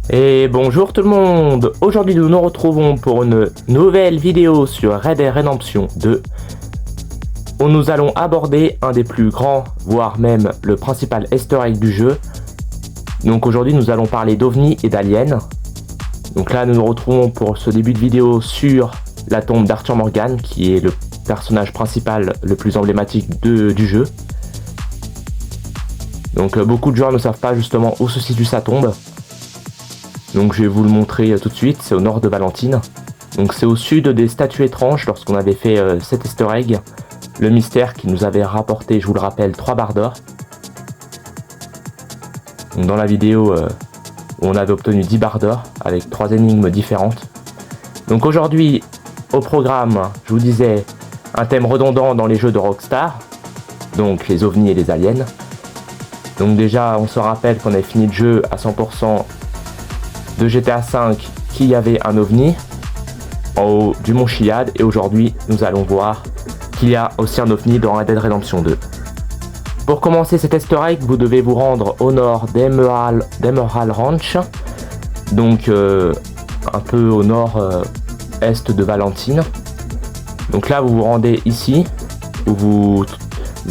Et bonjour tout le monde. Aujourd'hui nous nous retrouvons pour une nouvelle vidéo sur Red Dead Redemption 2 où nous allons aborder un des plus grands, voire même le principal easter egg du jeu. Donc aujourd'hui nous allons parler d'OVNI et d'aliens. Donc là nous nous retrouvons pour ce début de vidéo sur la tombe d'Arthur Morgan, qui est le personnage principal le plus emblématique du jeu. Donc beaucoup de joueurs ne savent pas justement où se situe sa tombe. Donc je vais vous le montrer tout de suite, c'est au nord de Valentine. Donc c'est au sud des statues étranges lorsqu'on avait fait cet easter egg. Le mystère qui nous avait rapporté, je vous le rappelle, 3 barres d'or. Dans la vidéo où on avait obtenu 10 barres d'or avec 3 énigmes différentes. Donc aujourd'hui au programme, je vous disais, un thème redondant dans les jeux de Rockstar. Donc les ovnis et les aliens. Donc déjà on se rappelle qu'on avait fini le jeu à 100% de GTA V, qu'il y avait un ovni en haut du mont Chiliad, et aujourd'hui nous allons voir qu'il y a aussi un ovni dans Red Dead Redemption 2. Pour commencer cet easter egg, vous devez vous rendre au nord d'Emerald Ranch, donc un peu au nord-est de Valentine. Donc là vous vous rendez ici, où vous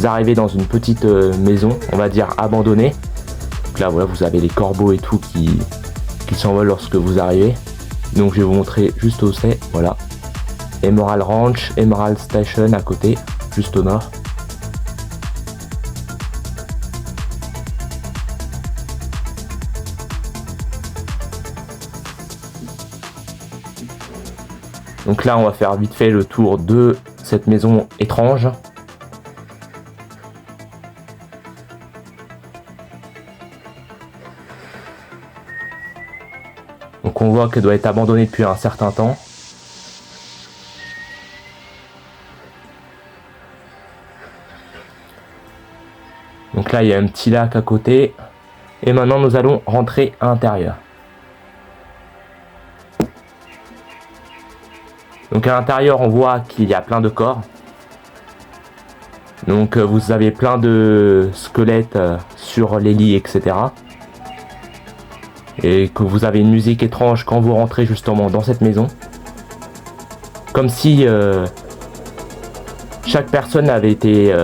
arrivez dans une petite maison, on va dire abandonnée. Donc là voilà, vous avez les corbeaux et tout qui s'envolent lorsque vous arrivez. Donc je vais vous montrer juste où c'est, voilà. Emerald Ranch, Emerald Station à côté, juste au nord. Donc là on va faire vite fait le tour de cette maison étrange. Donc on voit qu'elle doit être abandonnée depuis un certain temps. Donc là il y a un petit lac à côté. Et maintenant nous allons rentrer à l'intérieur. Donc à l'intérieur on voit qu'il y a plein de corps. Donc vous avez plein de squelettes sur les lits, etc. Et que vous avez une musique étrange quand vous rentrez justement dans cette maison. Comme si chaque personne avait été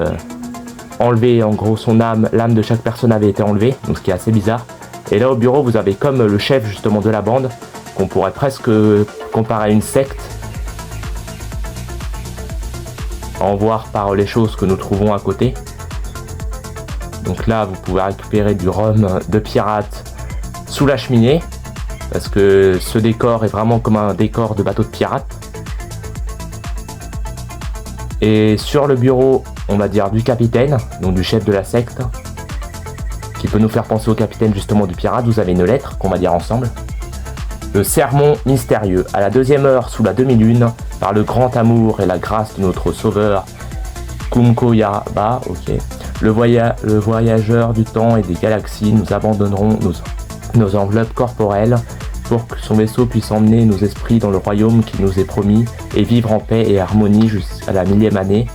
enlevée, en gros son âme, l'âme de chaque personne avait été enlevée, donc ce qui est assez bizarre. Et là au bureau vous avez comme le chef justement de la bande, qu'on pourrait presque comparer à une secte. À en voir par les choses que nous trouvons à côté. Donc là vous pouvez récupérer du rhum de pirate sous la cheminée, parce que ce décor est vraiment comme un décor de bateau de pirate. Et sur le bureau, on va dire du capitaine, donc du chef de la secte, qui peut nous faire penser au capitaine justement du pirate, vous avez une lettre qu'on va dire ensemble. Le sermon mystérieux, à la 2e heure sous la demi-lune, par le grand amour et la grâce de notre sauveur Kumkoyaba, ok. Le voyageur du temps et des galaxies, nous abandonnerons nos enveloppes corporelles pour que son vaisseau puisse emmener nos esprits dans le royaume qui nous est promis et vivre en paix et harmonie jusqu'à la 1000e année,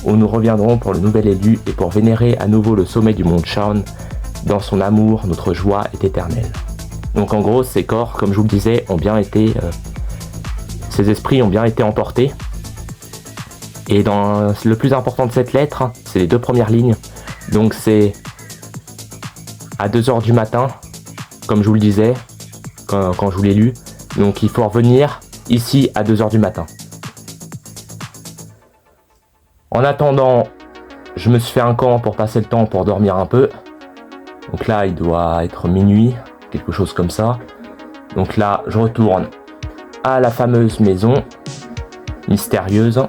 où nous reviendrons pour le nouvel élu et pour vénérer à nouveau le sommet du mont Shaun. Dans son amour, notre joie est éternelle. Donc en gros, ces corps, comme je vous le disais, ont bien été, ces esprits ont bien été emportés. Et dans le plus important de cette lettre, c'est les 2 premières lignes. Donc c'est à 2h du matin, comme je vous le disais, quand je vous l'ai lu. Donc il faut revenir ici à 2h du matin. En attendant, je me suis fait un camp pour passer le temps, pour dormir un peu. Donc là, il doit être minuit, quelque chose comme ça. Donc là, je retourne à la fameuse maison mystérieuse.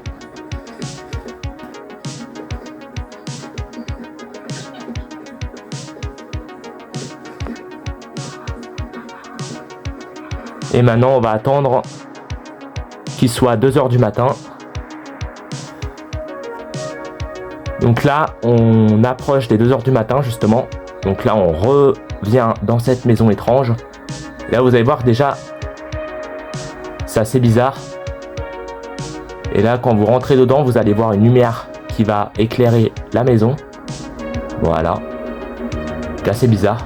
Et maintenant on va attendre qu'il soit 2h du matin. Donc là on approche des 2h du matin justement. Donc là on revient dans cette maison étrange. Et là vous allez voir déjà, c'est assez bizarre. Et là quand vous rentrez dedans, vous allez voir une lumière qui va éclairer la maison. Voilà. C'est assez bizarre.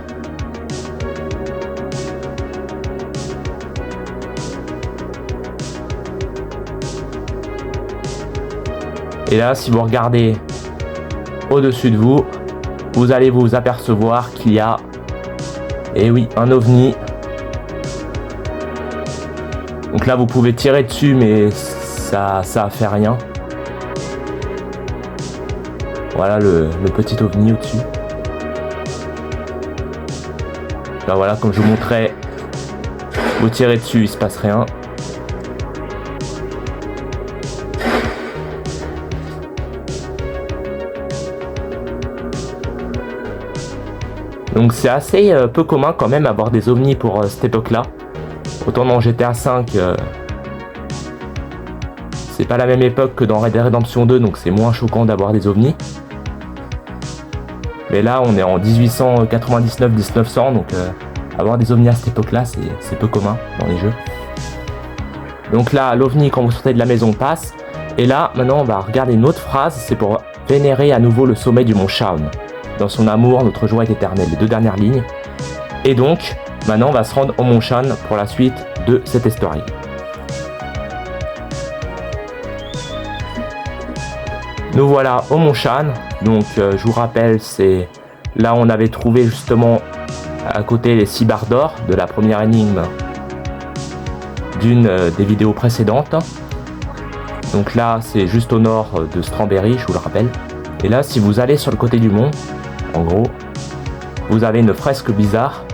Et là, si vous regardez au-dessus de vous, vous allez vous apercevoir qu'il y a, et oui, un ovni. Donc là, vous pouvez tirer dessus, mais ça fait rien. Voilà le petit ovni au-dessus. Là, voilà, comme je vous montrais, vous tirez dessus, il se passe rien. Donc c'est assez peu commun quand même avoir des ovnis pour cette époque-là. Autant dans GTA V, c'est pas la même époque que dans Red Dead Redemption 2, donc c'est moins choquant d'avoir des ovnis. Mais là, on est en 1899-1900, donc avoir des ovnis à cette époque-là, c'est peu commun dans les jeux. Donc là, l'ovni, quand vous sortez de la maison, passe. Et là, maintenant, on va regarder une autre phrase, c'est pour vénérer à nouveau le sommet du mont Shaun. Dans son amour, notre joie est éternelle. Les deux dernières lignes. Et donc, maintenant, on va se rendre au mont Shaun pour la suite de cette story. Nous voilà au mont Shaun. Donc, je vous rappelle, c'est là où on avait trouvé justement à côté les 6 barres d'or de la première énigme d'une des vidéos précédentes. Donc là, c'est juste au nord de Strawberry, je vous le rappelle. Et là, si vous allez sur le côté du mont, en gros, vous avez une fresque bizarre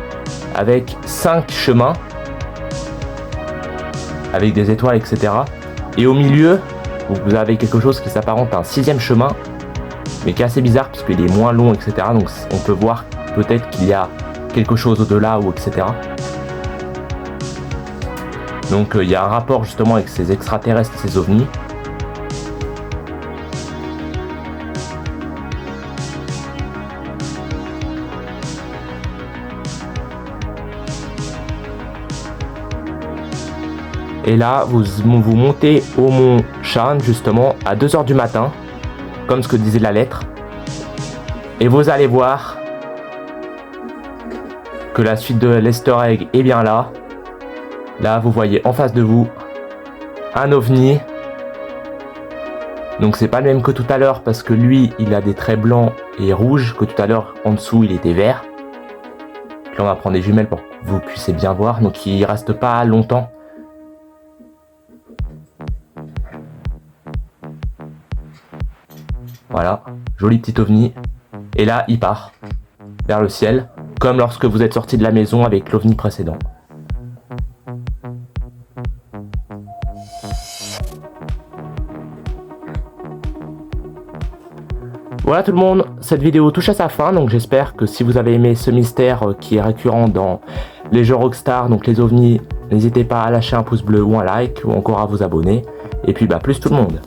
avec 5 chemins, avec des étoiles, etc. Et au milieu, vous avez quelque chose qui s'apparente à un 6e chemin, mais qui est assez bizarre parce qu'il est moins long, etc. Donc on peut voir peut-être qu'il y a quelque chose au-delà, ou etc. Donc il y a un rapport justement avec ces extraterrestres, ces ovnis. Et là, vous montez au mont Shaun, justement, à 2h du matin, comme ce que disait la lettre. Et vous allez voir que la suite de l'Easter egg est bien là. Là, vous voyez en face de vous un ovni. Donc c'est pas le même que tout à l'heure, parce que lui, il a des traits blancs et rouges, que tout à l'heure, en dessous, il était vert. Là, on va prendre des jumelles pour que vous puissiez bien voir. Donc il reste pas longtemps. Voilà, joli petit ovni. Et là, il part vers le ciel, comme lorsque vous êtes sorti de la maison avec l'ovni précédent. Voilà tout le monde, cette vidéo touche à sa fin, donc j'espère que si vous avez aimé ce mystère qui est récurrent dans les jeux Rockstar, donc les ovnis, n'hésitez pas à lâcher un pouce bleu ou un like, ou encore à vous abonner. Et puis plus tout le monde.